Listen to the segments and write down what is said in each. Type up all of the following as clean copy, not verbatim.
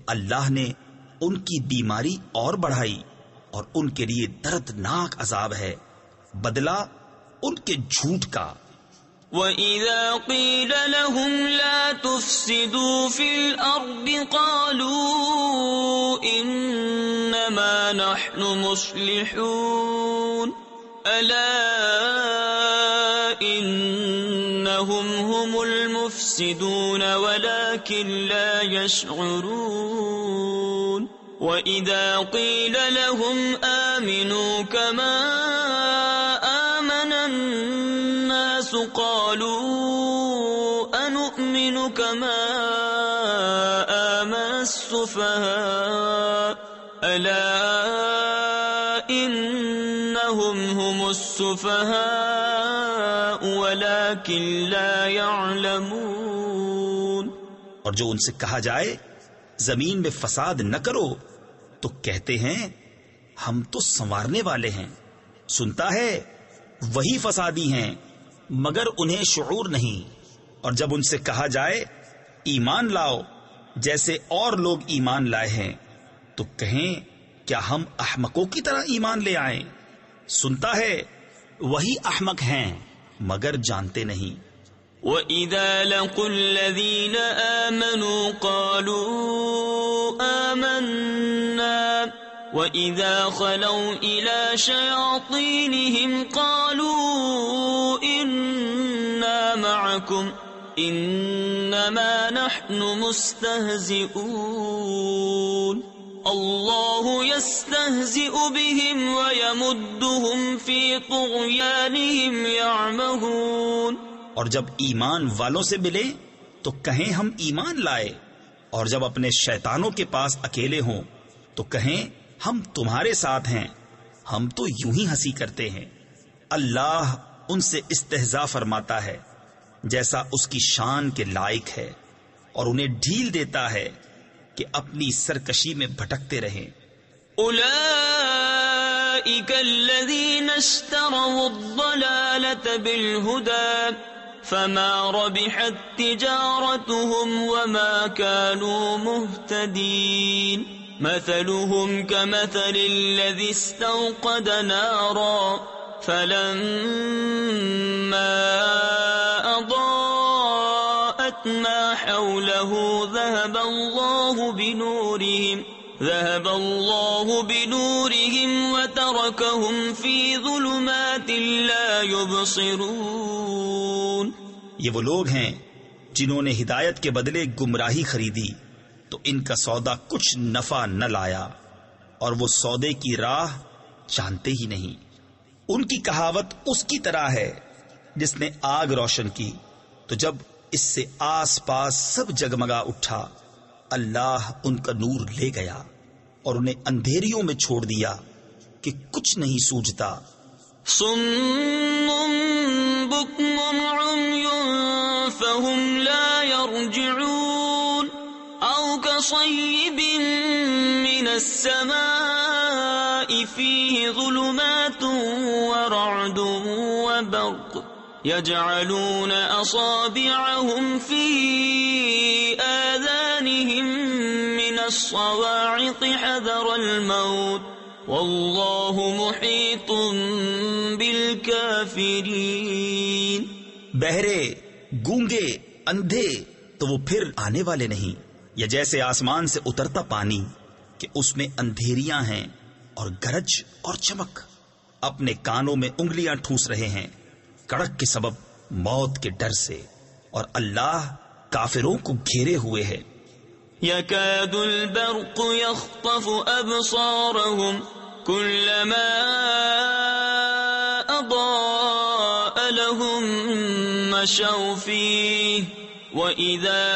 اللہ نے ان کی بیماری اور بڑھائی اور ان کے لیے دردناک عذاب ہے بدلہ ان کے جھوٹ کا۔ وَإِذَا قِيلَ لَهُمْ لَا تُفْسِدُوا فِي الْأَرْضِ قَالُوا إِنَّمَا نَحْنُ مُصْلِحُونَ أَلَا إِنَّهُمْ هُمُ الْمُفْسِدُونَ وَلَكِنْ لَا يَشْعُرُونَ وَإِذَا قِيلَ لَهُمْ آمِنُوا كَمَا آمَنَ النَّاسُ قَالُوا أَنُؤْمِنُ كَمَا آمَنَ السُّفَهَاءُ أَلَا إِنَّهُمْ هُمُ السُّفَهَاءُ وَلَكِنْ لَا يَعْلَمُونَ۔ اور جو ان سے کہا جائے زمین میں فساد نہ کرو تو کہتے ہیں ہم تو سنوارنے والے ہیں، سنتا ہے وہی فسادی ہیں مگر انہیں شعور نہیں۔ اور جب ان سے کہا جائے ایمان لاؤ جیسے اور لوگ ایمان لائے ہیں تو کہیں کیا ہم احمقوں کی طرح ایمان لے آئیں؟ سنتا ہے وہی احمق ہیں مگر جانتے نہیں۔ وَإِذَا لَقُوا الَّذِينَ آمَنُوا قَالُوا آمَنَّا وَإِذَا خَلَوْا إِلَى شَيَاطِينِهِمْ قَالُوا إِنَّا مَعَكُمْ إِنَّمَا نَحْنُ مُسْتَهْزِئُونَ اللَّهُ يَسْتَهْزِئُ بِهِمْ وَيَمُدُّهُمْ فِي طُغْيَانِهِمْ يَعْمَهُونَ۔ اور جب ایمان والوں سے ملے تو کہیں ہم ایمان لائے، اور جب اپنے شیطانوں کے پاس اکیلے ہوں تو کہیں ہم تمہارے ساتھ ہیں، ہم تو یوں ہی ہنسی کرتے ہیں۔ اللہ ان سے استہزاء فرماتا ہے جیسا اس کی شان کے لائق ہے، اور انہیں ڈھیل دیتا ہے کہ اپنی سرکشی میں بھٹکتے رہیں۔ اولئک الذین اشتروا الضلالة بالہدى فما ربحت تجارتهم وما كانوا مهتدين مثلهم كمثل الذي استوقد نارا فلما أضاءت ما حوله ذهب الله بنورهم وتركهم في ظلمات لا يبصرون۔ یہ وہ لوگ ہیں جنہوں نے ہدایت کے بدلے گمراہی خریدی تو ان کا سودا کچھ نفع نہ لایا، اور وہ سودے کی راہ جانتے ہی نہیں۔ ان کی کہاوت اس کی طرح ہے جس نے آگ روشن کی تو جب اس سے آس پاس سب جگمگا اٹھا، اللہ ان کا نور لے گیا اور انہیں اندھیریوں میں چھوڑ دیا کہ کچھ نہیں سوجھتا۔ صم بکم عمی فهم لا يرجعون او كصيب من السماء فيه ظلمات ورعد وبرق يجعلون اصابعهم في آذانهم من الصواعق حذر الموت واللہ محیط بالکافرین۔ بہرے، گونگے، اندھے تو وہ پھر آنے والے نہیں، یا جیسے آسمان سے اترتا پانی کہ اس میں اندھیریاں ہیں اور گرج اور چمک، اپنے کانوں میں انگلیاں ٹھوس رہے ہیں کڑک کے سبب موت کے ڈر سے، اور اللہ کافروں کو گھیرے ہوئے ہے۔ یکاد البرق یخطف ابصارهم كلما اضاء لهم مشوا فيه واذا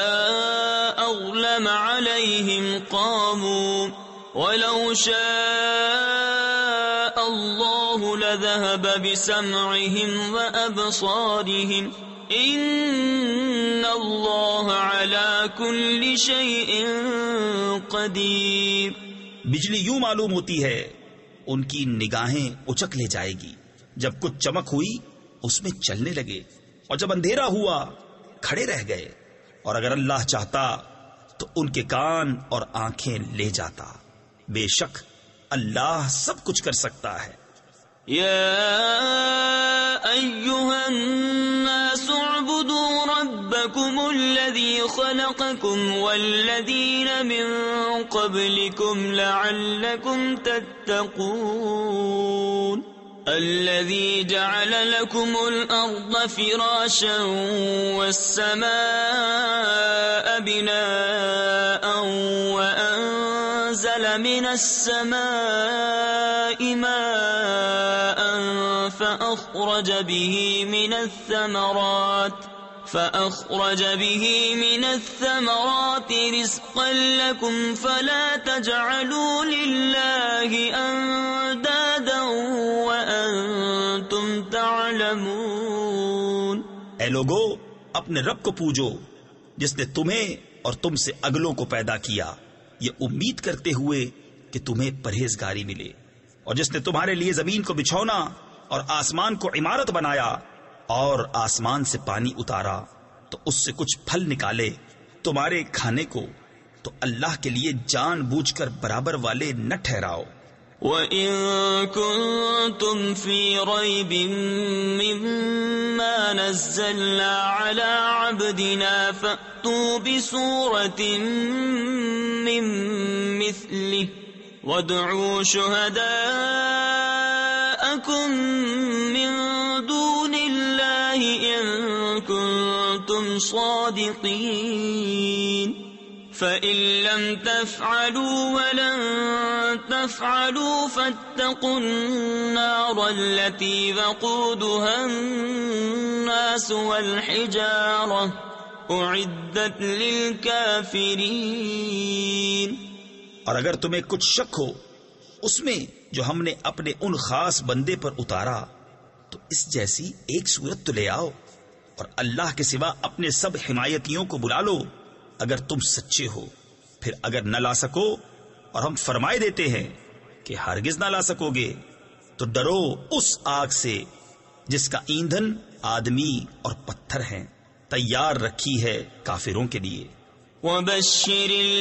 اظلم عليهم قاموا ولو شاء الله لذهب بسمعهم وابصارهم ان اللہ علی کل شیء قدیر۔ بجلی یوں معلوم ہوتی ہے ان کی نگاہیں اچک لے جائے گی، جب کچھ چمک ہوئی اس میں چلنے لگے، اور جب اندھیرا ہوا کھڑے رہ گئے، اور اگر اللہ چاہتا تو ان کے کان اور آنکھیں لے جاتا. بے شک اللہ سب کچھ کر سکتا ہے. يا أيها الناس اعبدوا ربكم الذي خلقكم والذين من قبلكم لعلكم تتقون الذي جعل لكم الأرض فراشا والسماء بناء وأنزل من السماء ماء فأخرج به من الثمرات رزقا لكم فلا تجعلوا لله أندادا وأنتم تعلمون. اے لوگو، اپنے رب کو پوجو جس نے تمہیں اور تم سے اگلوں کو پیدا کیا، یہ امید کرتے ہوئے کہ تمہیں پرہیزگاری ملے، اور جس نے تمہارے لیے زمین کو بچھونا اور آسمان کو عمارت بنایا اور آسمان سے پانی اتارا تو اس سے کچھ پھل نکالے تمہارے کھانے کو، تو اللہ کے لیے جان بوجھ کر برابر والے نہ ٹھہراؤ. وَإِن كُنتُمْ فِي رَيْبٍ مِّمَّا نَزَّلْنَا عَلَىٰ عَبْدِنَا فَأْتُوا بِسُورَةٍ مِّن مِّثْلِهِ وَادْعُوا شُهَدَاءَكُم مِّن دُونِ اللَّهِ إِن كُنتُمْ صَادِقِينَ. فَإِن لَّمْ تَفْعَلُوا وَلَن تَفْعَلُوا فَاتَّقُوا النَّارَ الَّتِي وَقُودُهَا النَّاسُ وَالْحِجَارَةُ أُعِدَّتْ لِلْكَافِرِينَ. اور اگر تمہیں کچھ شک ہو اس میں جو ہم نے اپنے ان خاص بندے پر اتارا تو اس جیسی ایک صورت تو لے آؤ، اور اللہ کے سوا اپنے سب حمایتیوں کو بلا لو اگر تم سچے ہو. پھر اگر نہ لا سکو اور ہم فرمائے دیتے ہیں کہ ہرگز نہ لا سکو گے تو ڈرو اس آگ سے جس کا ایندھن آدمی اور پتھر ہیں، تیار رکھی ہے کافروں کے لیے. وَبَشِّرِ